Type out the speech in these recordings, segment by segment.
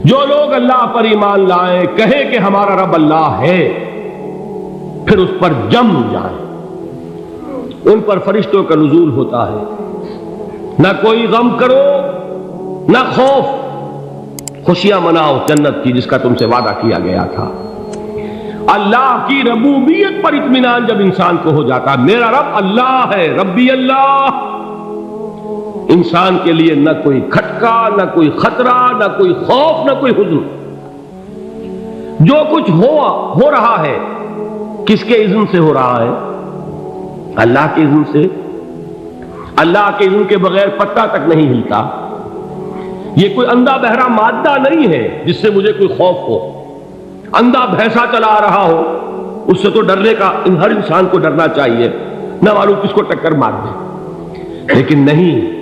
جو لوگ اللہ پر ایمان لائیں، کہیں کہ ہمارا رب اللہ ہے، پھر اس پر جم جائیں، ان پر فرشتوں کا نزول ہوتا ہے۔ نہ کوئی غم کرو نہ خوف، خوشیاں مناؤ جنت کی جس کا تم سے وعدہ کیا گیا تھا۔ اللہ کی ربوبیت پر اطمینان جب انسان کو ہو جاتا، میرا رب اللہ ہے، ربی اللہ، انسان کے لیے نہ کوئی کھٹکا، نہ کوئی خطرہ، نہ کوئی خوف، نہ کوئی حزن۔ جو کچھ ہو رہا ہے کس کے اذن سے ہو رہا ہے؟ اللہ کے اذن سے۔ اللہ کے اذن کے بغیر پتہ تک نہیں ہلتا۔ یہ کوئی اندھا بہرا مادہ نہیں ہے جس سے مجھے کوئی خوف ہو۔ اندھا بھینسا چلا آ رہا ہو اس سے تو ڈرنے کا ہر انسان کو ڈرنا چاہیے، نہ معلوم کس کو ٹکر مار دے۔ لیکن نہیں،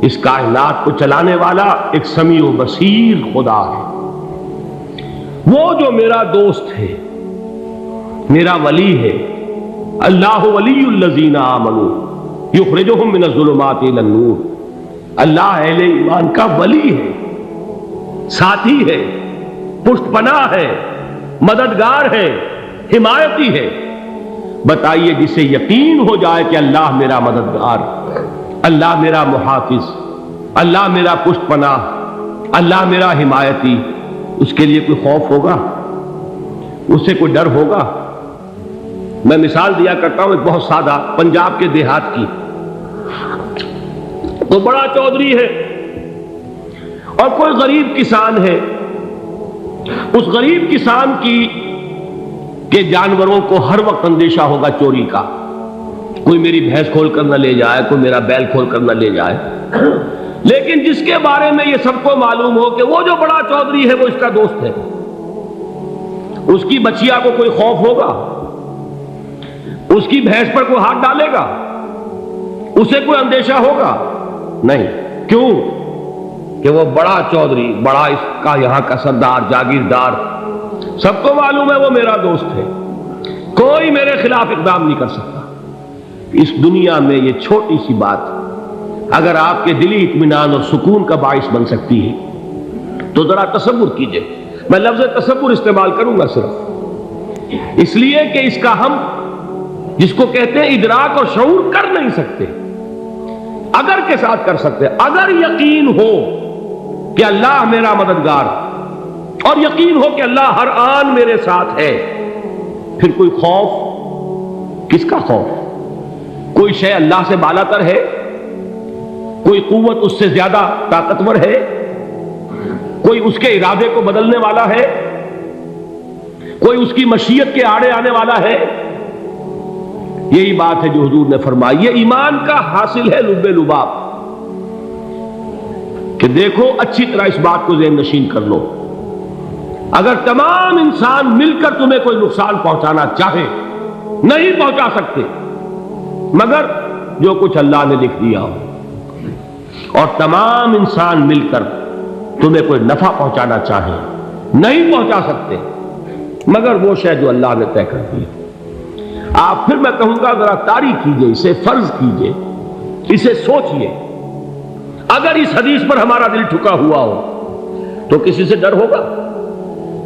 اس کائنات کو چلانے والا ایک سمیع و بصیر خدا ہے۔ وہ جو میرا دوست ہے، میرا ولی ہے۔ اللہ ولی الذین آمنوا یخرجہم من الظلمات الی النور۔ اللہ اہل ایمان کا ولی ہے، ساتھی ہے، پشت پناہ ہے، مددگار ہے، حمایتی ہے۔ بتائیے جسے یقین ہو جائے کہ اللہ میرا مددگار، اللہ میرا محافظ، اللہ میرا پشت پناہ، اللہ میرا حمایتی، اس کے لیے کوئی خوف ہوگا؟ اس سے کوئی ڈر ہوگا؟ میں مثال دیا کرتا ہوں ایک بہت سادہ، پنجاب کے دیہات کی۔ تو بڑا چودھری ہے اور کوئی غریب کسان ہے۔ اس غریب کسان کے جانوروں کو ہر وقت اندیشہ ہوگا چوری کا، کوئی میری بھینس کھول کر نہ لے جائے، کوئی میرا بیل کھول کر نہ لے جائے۔ لیکن جس کے بارے میں یہ سب کو معلوم ہو کہ وہ جو بڑا چودھری ہے وہ اس کا دوست ہے، اس کی بچیا کو کوئی خوف ہوگا؟ اس کی بھینس پر کوئی ہاتھ ڈالے گا؟ اسے کوئی اندیشہ ہوگا؟ نہیں۔ کیوں؟ کہ وہ بڑا چودھری، بڑا اس کا یہاں کا سردار، جاگیردار، سب کو معلوم ہے وہ میرا دوست ہے، کوئی میرے خلاف اقدام نہیں کر سکتا۔ اس دنیا میں یہ چھوٹی سی بات اگر آپ کے دلی اطمینان اور سکون کا باعث بن سکتی ہے تو ذرا تصور کیجئے۔ میں لفظ تصور استعمال کروں گا صرف اس لیے کہ اس کا ہم جس کو کہتے ہیں ادراک اور شعور کر نہیں سکتے، اگر کے ساتھ کر سکتے۔ اگر یقین ہو کہ اللہ میرا مددگار اور یقین ہو کہ اللہ ہر آن میرے ساتھ ہے، پھر کوئی خوف؟ کس کا خوف؟ کوئی شے اللہ سے بالا تر ہے؟ کوئی قوت اس سے زیادہ طاقتور ہے؟ کوئی اس کے ارادے کو بدلنے والا ہے؟ کوئی اس کی مشیت کے آڑے آنے والا ہے؟ یہی بات ہے جو حضور نے فرمائی۔ یہ ایمان کا حاصل ہے لب لباب، کہ دیکھو اچھی طرح اس بات کو ذہن نشین کر لو، اگر تمام انسان مل کر تمہیں کوئی نقصان پہنچانا چاہے نہیں پہنچا سکتے، مگر جو کچھ اللہ نے لکھ دیا ہو، اور تمام انسان مل کر تمہیں کوئی نفع پہنچانا چاہے نہیں پہنچا سکتے، مگر وہ شے جو اللہ نے طے کر دی۔ آپ پھر میں کہوں گا ذرا طاری کیجئے، اسے فرض کیجئے، اسے سوچئے۔ اگر اس حدیث پر ہمارا دل ٹھکا ہوا ہو تو کسی سے ڈر ہوگا؟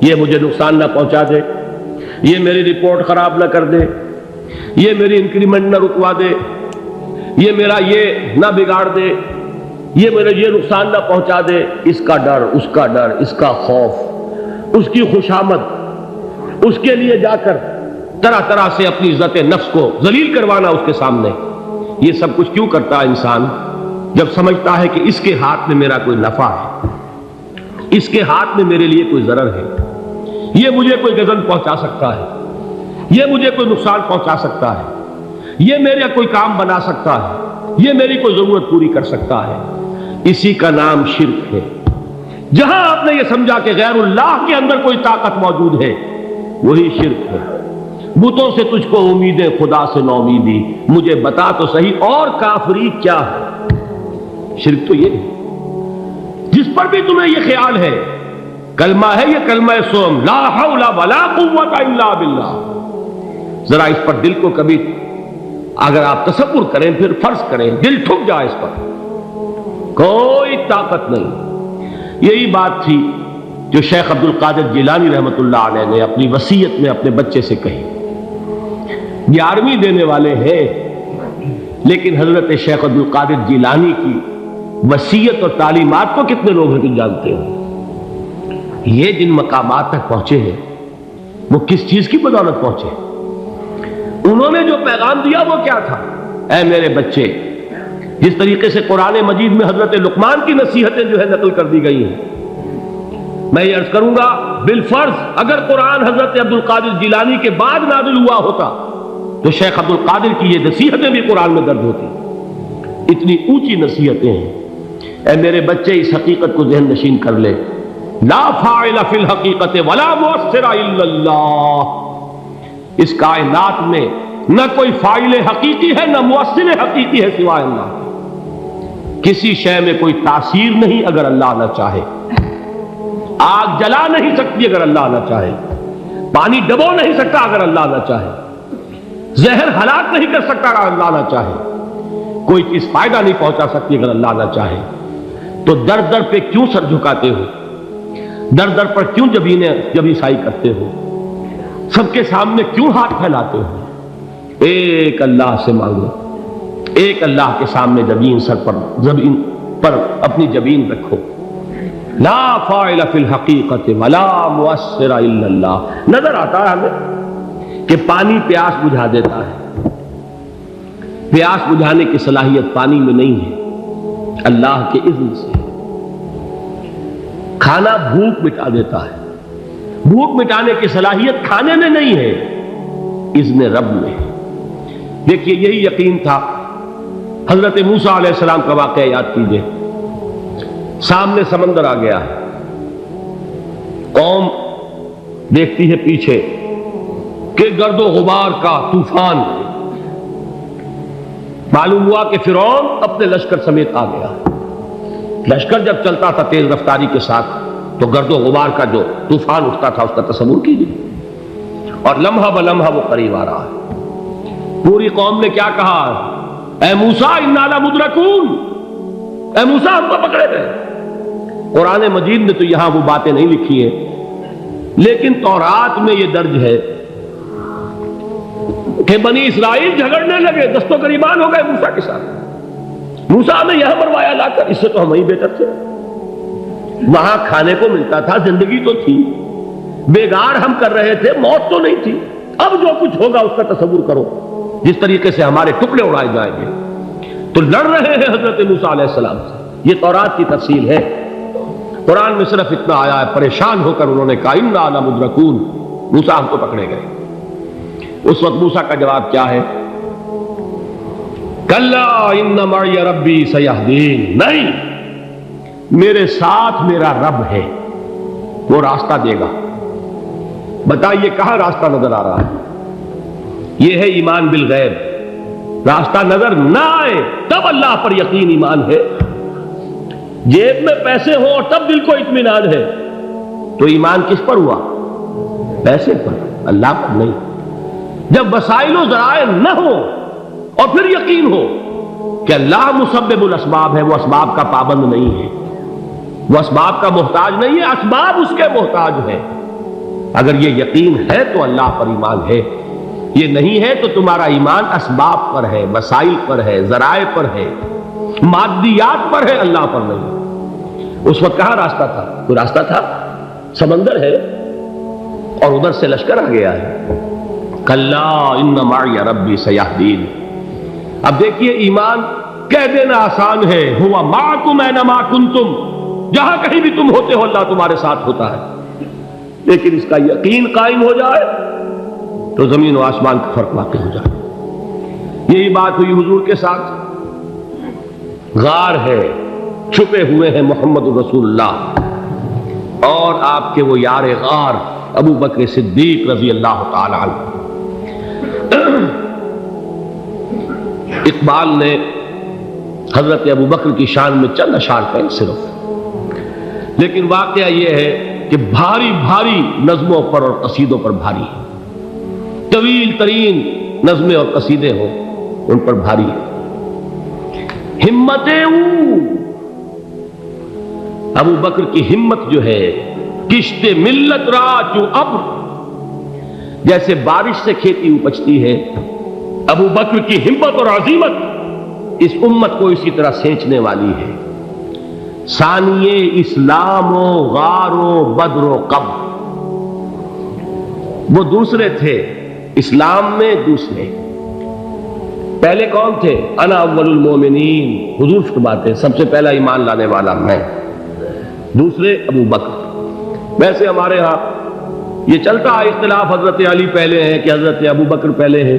یہ مجھے نقصان نہ پہنچا دے، یہ میری رپورٹ خراب نہ کر دے، یہ میری انکریمنٹ نہ رکوا دے، یہ میرا یہ نہ بگاڑ دے، یہ میرے یہ نقصان نہ پہنچا دے۔ اس کا ڈر، اس کا ڈر، اس کا خوف، اس کی خوشامد، اس کے لیے جا کر طرح طرح سے اپنی عزت نفس کو ذلیل کروانا اس کے سامنے، یہ سب کچھ کیوں کرتا ہے انسان؟ جب سمجھتا ہے کہ اس کے ہاتھ میں میرا کوئی نفع ہے، اس کے ہاتھ میں میرے لیے کوئی ضرر ہے، یہ مجھے کوئی غضب پہنچا سکتا ہے، یہ مجھے کوئی نقصان پہنچا سکتا ہے، یہ میرا کوئی کام بنا سکتا ہے، یہ میری کوئی ضرورت پوری کر سکتا ہے، اسی کا نام شرک ہے۔ جہاں آپ نے یہ سمجھا کہ غیر اللہ کے اندر کوئی طاقت موجود ہے، وہی شرک ہے۔ بتوں سے تجھ کو امیدیں، خدا سے نو امیدی، مجھے بتا تو صحیح اور کافری کیا ہے؟ شرک تو یہ ہے۔ جس پر بھی تمہیں یہ خیال ہے، کلمہ ہے یہ کلمہ سوم، لا حول ولا قوت الا باللہ، ذرا اس پر دل کو کبھی اگر آپ تصور کریں، پھر فرض کریں، دل ٹھک جائے اس پر، کوئی طاقت نہیں۔ یہی بات تھی جو شیخ عبد القادر جیلانی رحمۃ اللہ علیہ نے اپنی وصیت میں اپنے بچے سے کہی. 11ویں دینے والے ہیں، لیکن حضرت شیخ عبد القادر جیلانی کی وصیت اور تعلیمات کو کتنے لوگ ہیں کہ جانتے ہو؟ یہ جن مقامات تک پہنچے ہیں وہ کس چیز کی بدولت پہنچے؟ انہوں نے جو پیغام دیا وہ کیا تھا؟ اے میرے بچے، جس طریقے سے قرآن مجید میں حضرت لقمان کی نصیحتیں جو ہے نقل کر دی گئی ہیں، میں یہ عرض کروں گا بالفرض اگر قرآن حضرت عبد القادر جیلانی کے بعد نازل ہوا ہوتا تو شیخ عبد القادر کی یہ نصیحتیں بھی قرآن میں درج ہوتی. اتنی اونچی نصیحتیں ہیں. اے میرے بچے، اس حقیقت کو ذہن نشین کر لے، لا فاعل فی الحقیقت ولا مؤثر الا اللہ. اس کائنات میں نہ کوئی فاعل حقیقی ہے نہ مؤثر حقیقی ہے سوائے اللہ. کسی شے میں کوئی تاثیر نہیں اگر اللہ نہ چاہے. آگ جلا نہیں سکتی اگر اللہ نہ چاہے. پانی ڈبو نہیں سکتا اگر اللہ نہ چاہے. زہر ہلاک نہیں کر سکتا اگر اللہ نہ چاہے. کوئی چیز فائدہ نہیں پہنچا سکتی اگر اللہ نہ چاہے. تو در در پہ کیوں سر جھکاتے ہو؟ در در پر کیوں جبیں سائی کرتے ہو؟ سب کے سامنے کیوں ہاتھ پھیلاتے ہو؟ ایک اللہ سے مانگو، ایک اللہ کے سامنے زمین پر اپنی جبین رکھو. لا فاعل فی الحقیقت ولا مؤثر الا اللہ. نظر آتا ہے ہمیں کہ پانی پیاس بجھا دیتا ہے. پیاس بجھانے کی صلاحیت پانی میں نہیں ہے، اللہ کے اذن سے. کھانا بھوک مٹا دیتا ہے، بھوک مٹانے کی صلاحیت کھانے میں نہیں ہے، اذن رب میں. دیکھیے یہی یقین تھا. حضرت موسیٰ علیہ السلام کا واقعہ یاد کیجئے. سامنے سمندر آ گیا ہے، قوم دیکھتی ہے پیچھے کہ گرد و غبار کا طوفان. معلوم ہوا کہ فرعون اپنے لشکر سمیت آ گیا. لشکر جب چلتا تھا تیز رفتاری کے ساتھ تو گرد و غبار کا جو طوفان اٹھتا تھا اس کا تصور کیجیے. اور لمحہ بلمحہ وہ قریب آ رہا ہے. پوری قوم نے کیا کہا؟ اے موسیٰ انا لمدرکون، اے موسیٰ ہم کو پکڑے گئے. قرآن مجید نے تو یہاں وہ باتیں نہیں لکھی ہیں، لیکن تورات میں یہ درج ہے کہ بنی اسرائیل جھگڑنے لگے، دست و گریبان ہو گئے موسیٰ کے ساتھ. موسیٰ نے یہاں مروایا لا کر، اس سے تو ہم ہی بہتر تھے. وہاں کھانے کو ملتا تھا، زندگی تو تھی، بیگار ہم کر رہے تھے، موت تو نہیں تھی. اب جو کچھ ہوگا اس کا تصور کرو، جس طریقے سے ہمارے ٹکڑے اڑائے جائیں گے. تو لڑ رہے ہیں حضرت موسیٰ علیہ السلام سے. یہ تورات کی تفصیل ہے. قرآن میں صرف اتنا آیا ہے، پریشان ہو کر انہوں نے کہا انا لمدرکون، موسیٰ ہم کو پکڑے گئے. اس وقت موسیٰ کا جواب کیا ہے؟ کلا ان معی ربی سیہدین. نہیں، میرے ساتھ میرا رب ہے، وہ راستہ دے گا. بتائیے کہاں راستہ نظر آ رہا ہے؟ یہ ہے ایمان بالغیب. راستہ نظر نہ آئے تب اللہ پر یقین ایمان ہے. جیب میں پیسے ہوں اور تب دل کو اطمینان ہے تو ایمان کس پر ہوا؟ پیسے پر، اللہ پر نہیں. جب وسائل و ذرائع نہ ہو اور پھر یقین ہو کہ اللہ مسبب الاسباب ہے، وہ اسباب کا پابند نہیں ہے، وہ اسباب کا محتاج نہیں ہے، اسباب اس کے محتاج ہے. اگر یہ یقین ہے تو اللہ پر ایمان ہے. یہ نہیں ہے تو تمہارا ایمان اسباب پر ہے، وسائل پر ہے، ذرائع پر ہے، مادیات پر ہے، اللہ پر نہیں. اس وقت کہاں راستہ تھا؟ کوئی راستہ تھا؟ سمندر ہے اور ادھر سے لشکر آ گیا ہے. کلا ان معی ربی سیہدین. اب دیکھیے ایمان کہہ دینا آسان ہے، ہوا معکم اینما کنتم، جہاں کہیں بھی تم ہوتے ہو اللہ تمہارے ساتھ ہوتا ہے. لیکن اس کا یقین قائم ہو جائے تو زمین و آسمان کا فرق واقع ہو جائے. یہی بات ہوئی حضور کے ساتھ. غار ہے، چھپے ہوئے ہیں محمد رسول اللہ اور آپ کے وہ یار غار ابو بکر صدیق رضی اللہ تعالی عنہ. اقبال نے حضرت ابو بکر کی شان میں چند اشعار کہیں صرف، لیکن واقعہ یہ ہے کہ بھاری بھاری نظموں پر اور قصیدوں پر بھاری ہے. طویل ترین نظمیں اور قصیدے ہوں ان پر بھاری ہے. ہمتیں ابو بکر کی ہمت جو ہے کشت ملت را جو ابر، جیسے بارش سے کھیتی اپجتی ہے، ابو بکر کی ہمت اور عزیمت اس امت کو اسی طرح سینچنے والی ہے۔ ثانیے اسلام و غار و بدر و قبر، وہ دوسرے تھے اسلام میں، دوسرے پہلے کون تھے؟ انا اول المومنین، حضور فرماتے سب سے پہلا ایمان لانے والا میں، دوسرے ابو بکر۔ ویسے ہمارے ہاں یہ چلتا ہے اختلاف، حضرت علی پہلے ہیں کہ حضرت ابو بکر پہلے ہیں،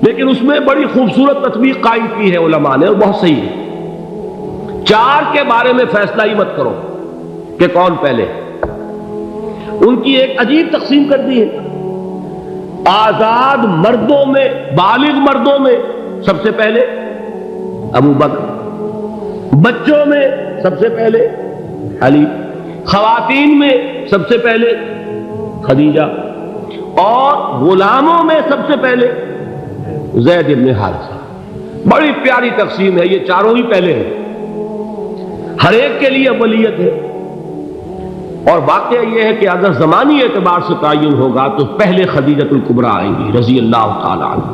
لیکن اس میں بڑی خوبصورت تطبیق قائم کی ہے علماء نے، اور بہت صحیح ہے۔ چار کے بارے میں فیصلہ ہی مت کرو کہ کون پہلے، ان کی ایک عجیب تقسیم کر دی ہے۔ آزاد مردوں میں، بالغ مردوں میں سب سے پہلے ابو بکر، بچوں میں سب سے پہلے علی، خواتین میں سب سے پہلے خدیجہ، اور غلاموں میں سب سے پہلے زید بن حارثہ۔ بڑی پیاری تقسیم ہے، یہ چاروں ہی پہلے ہیں، ہر ایک کے لیے اولیت ہے۔ اور واقعہ یہ ہے کہ اگر زمانی اعتبار سے تعین ہوگا تو پہلے خدیجۃ الکبریٰ آئیں گی رضی اللہ تعالی عنہ،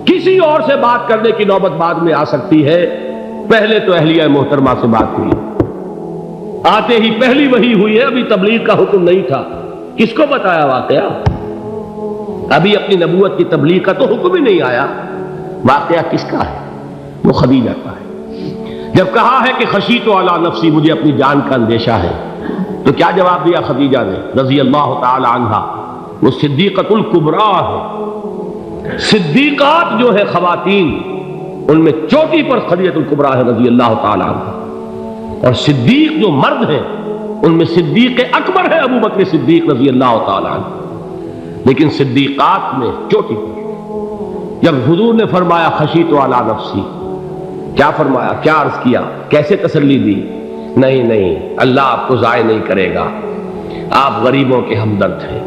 کسی اور سے بات کرنے کی نوبت بعد میں آ سکتی ہے، پہلے تو اہلیہ محترمہ سے بات ہوئی، آتے ہی پہلی وحی ہوئی ہے، ابھی تبلیغ کا حکم نہیں تھا۔ کس کو بتایا واقعہ؟ ابھی اپنی نبوت کی تبلیغ کا تو حکم ہی نہیں آیا، واقعہ کس کا ہے؟ وہ خدیجہ کا ہے۔ جب کہا ہے کہ خشیت علی نفسی، مجھے اپنی جان کا اندیشہ ہے، تو کیا جواب دیا خدیجہ نے رضی اللہ تعالی عنہا؟ وہ صدیقۃ الکبریٰ ہے، صدیقات جو ہے خواتین ان میں چوٹی پر خدیجۃ الکبریٰ ہے رضی اللہ تعالی عنہا، اور صدیق جو مرد ہیں ان میں صدیق اکبر ہے ابو بکر صدیق رضی اللہ تعالی عنہ، لیکن صدیقات میں چوٹی پر۔ جب حضور نے فرمایا خشیت علی نفسی، کیا فرمایا، کیا عرض کیا، کیسے تسلی دی؟ نہیں نہیں، اللہ آپ کو ضائع نہیں کرے گا، آپ غریبوں کے ہمدرد ہیں،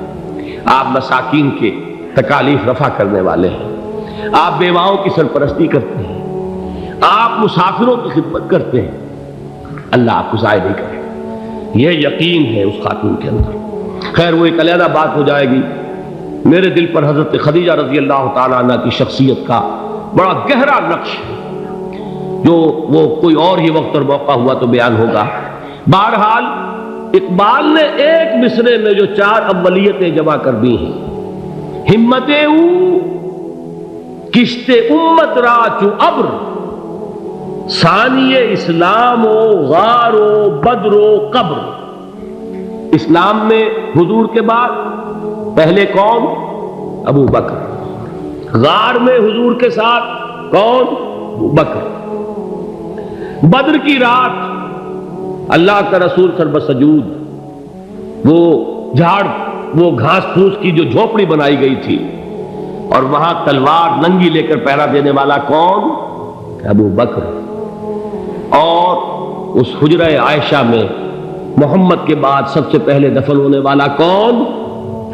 آپ مساکین کے تکالیف رفع کرنے والے ہیں، آپ بیواؤں کی سرپرستی کرتے ہیں، آپ مسافروں کی خدمت کرتے ہیں، اللہ آپ کو ضائع نہیں کرے گا، یہ یقین ہے اس خاتون کے اندر۔ خیر وہ ایک علیحدہ بات ہو جائے گی۔ میرے دل پر حضرت خدیجہ رضی اللہ تعالیٰ عنہ کی شخصیت کا بڑا گہرا نقش ہے، جو وہ کوئی اور ہی وقت اور موقع ہوا تو بیان ہوگا۔ بہرحال اقبال نے ایک مصرے میں جو چار اولیتیں جمع کر دی ہیں، ہمت او کشت امت را چو ابر، ثانی اسلام و غار و بدر و قبر۔ اسلام میں حضور کے بعد پہلے کون؟ ابو بکر۔ غار میں حضور کے ساتھ کون؟ ابو بکر۔ بدر کی رات اللہ کا رسول سرب سجود، وہ جھاڑ، وہ گھاس پھوس کی جو جھوپڑی بنائی گئی تھی، اور وہاں تلوار ننگی لے کر پہرا دینے والا کون؟ ابو بکر۔ اور اس حجرہ عائشہ میں محمد کے بعد سب سے پہلے دفن ہونے والا کون؟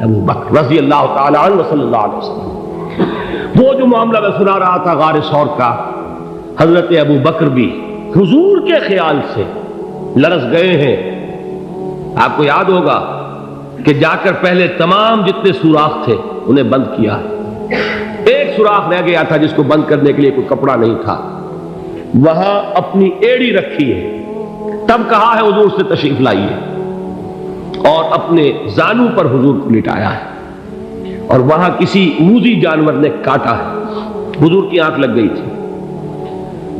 ابو بکر رضی اللہ تعالی عنہ صلی اللہ علیہ وسلم۔ وہ جو معاملہ میں سنا رہا تھا غار ثور کا، حضرت ابو بکر بھی حضور کے خیال سے لرز گئے ہیں۔ آپ کو یاد ہوگا کہ جا کر پہلے تمام جتنے سوراخ تھے انہیں بند کیا ہے، ایک سوراخ رہ گیا تھا جس کو بند کرنے کے لیے کوئی کپڑا نہیں تھا، وہاں اپنی ایڑی رکھی ہے، تب کہا ہے حضور سے تشریف لائیے، اور اپنے زانو پر حضور کو لٹایا ہے، اور وہاں کسی موذی جانور نے کاٹا ہے، حضور کی آنکھ لگ گئی تھی،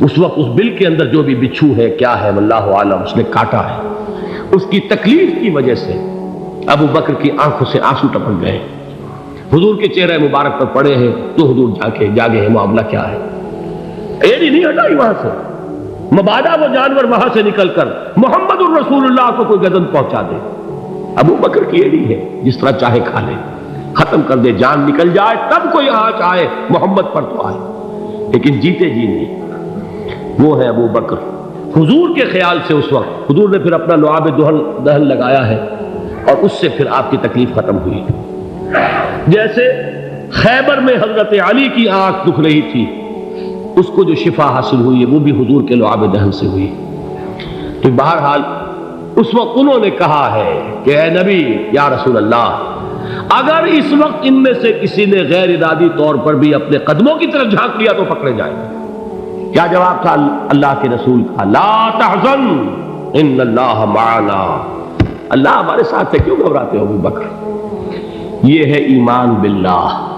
اس وقت اس بل کے اندر جو بھی بچھو ہے کیا ہے واللہ عالم، اس نے کاٹا ہے، اس کی تکلیف کی وجہ سے ابو بکر کی آنکھوں سے آنسو ٹپک گئے، حضور کے چہرے مبارک پر پڑے ہیں، تو حضور جاگے ہیں، معاملہ کیا ہے؟ ایڑی نہیں ہٹائی وہاں سے، مبادا وہ جانور وہاں سے نکل کر محمد الرسول اللہ کو کوئی گزن پہنچا دے، ابو بکر کی ایڑی ہے، جس طرح چاہے کھا لے، ختم کر دے، جان نکل جائے تب کوئی آنچ آئے، محمد پر تو آئے، لیکن جیتے جی نہیں۔ وہ ہے ابو بکر۔ حضور کے خیال سے اس وقت حضور نے پھر اپنا لعاب دہن لگایا ہے، اور اس سے پھر آپ کی تکلیف ختم ہوئی۔ جیسے خیبر میں حضرت علی کی آنکھ دکھ رہی تھی، اس کو جو شفا حاصل ہوئی ہے وہ بھی حضور کے لعاب دہن سے ہوئی۔ تو بہرحال اس وقت انہوں نے کہا ہے کہ اے نبی یا رسول اللہ، اگر اس وقت ان میں سے کسی نے غیر ارادی طور پر بھی اپنے قدموں کی طرف جھانک لیا تو پکڑے جائیں گے۔ کیا جواب تھا اللہ کے رسول کا؟ لا تحزن ان اللہ معنا، اللہ ہمارے ساتھ ہے، کیوں گھبراتے ہو ابو بکر؟ یہ ہے ایمان باللہ،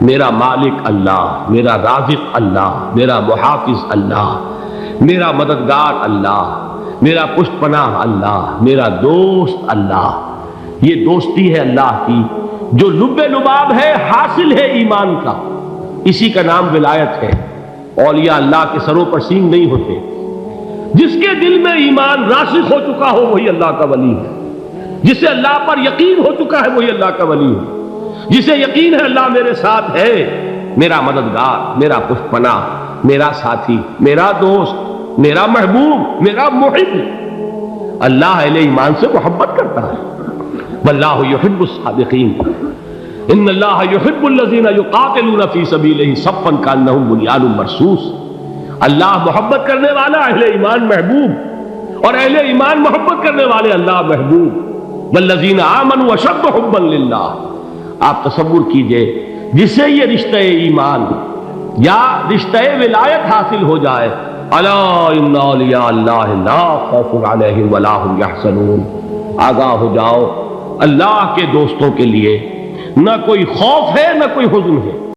میرا مالک اللہ، میرا رازق اللہ، میرا محافظ اللہ، میرا مددگار اللہ، میرا پشت پناہ اللہ، میرا دوست اللہ۔ یہ دوستی ہے اللہ کی جو لب لباب ہے، حاصل ہے ایمان کا، اسی کا نام ولایت ہے۔ اولیاء اللہ کے سروں پر سینگ نہیں ہوتے، جس کے دل میں ایمان راسخ ہو چکا ہو وہی اللہ کا ولی ہے، جسے اللہ پر یقین ہو چکا ہے وہی اللہ کا ولی ہے، جسے یقین ہے اللہ میرے ساتھ ہے، میرا مددگار، میرا پشت پناہ، میرا ساتھی، میرا دوست، میرا محبوب، میرا محب۔ اللہ اہل ایمان سے محبت کرتا ہے۔ واللہ یحب الصادقین، ان اللہ یحب الذین یقاتلون فی سبیلہ صفا کانہم بنیان مرصوص۔ اللہ محبت کرنے والا، اہل ایمان محبوب، اور اہل ایمان محبت کرنے والے اللہ محبوب۔ والذین آمنوا اشد حبا للہ۔ آپ تصور کیجئے جسے یہ رشتہ ایمان یا رشتہ ولایت حاصل ہو جائے، الا ان اولیاء اللہ لا خوف علیہم ولا هم یحزنون، آگاہ ہو جاؤ، اللہ کے دوستوں کے لیے نہ کوئی خوف ہے نہ کوئی حزن ہے۔